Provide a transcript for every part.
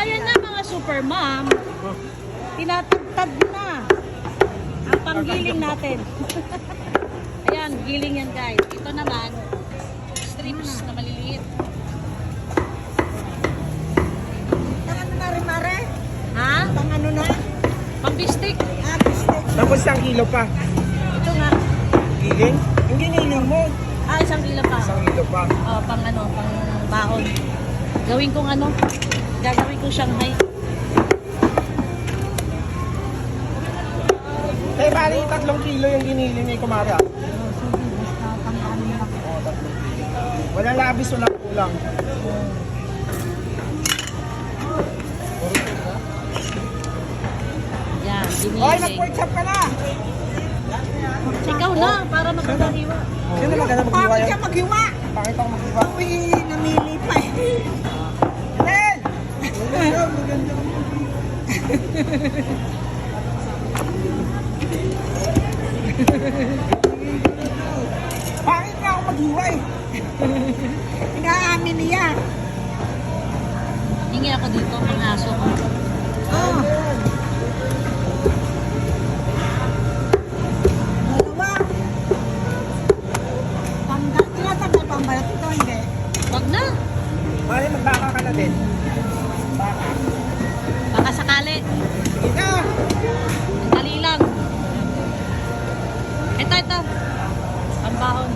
ayan na mga super mom. Tinatagtad na ang panggiling natin. Ayan, giling yan guys. Ito naman, strips na maliliit. Pang ano na rin, Mare? Ha? Pang ano na? Pang bistik. Ah, bistek. Tapos 1 kilo pa. Ito nga. Giling? Ang giniling mo. Ah, 1 kilo pa. 1 kilo pa. Oh, pang ano, pang baon. Gawin kong ano, gagawin kong Shanghai. Eh, bali 3 kilo yung giniling ni Kumara. Basta pang ano na. Oo, 3 kilo. Wala labis, wala kulang. Yan, Oy, giniling. mag-pork chop ka na! Ikaw na, para magkakahiwa. Sino maganda maghiwa Bakit yan? siya maghiwa? Bakit ako maghiwa? Uy, namili pa eh. Nel! Maganda, maganda. Bakit nga ako maghiwa eh? Inaamin niya. Hingi ako dito, ang aso ko. Oh. Dalawa. Tinatanggal pang balat ito, hindi. Wag na. Mali, magbaka ka na din. Baka. Baka sakali. Sige na! Ang dali lang. Ito. Pambahon.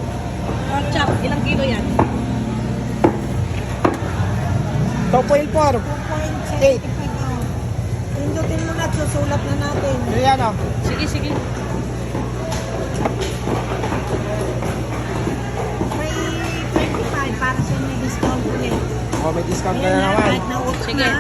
Pork chop, ilang kilo yan? 2.4. 2.75. Pindutin mo na, susulat na natin. Yan o. Sige. May 25 para sa may discount ulit. Oh, may discount ka Ayan na na, naman. kahit nautos Sige. na.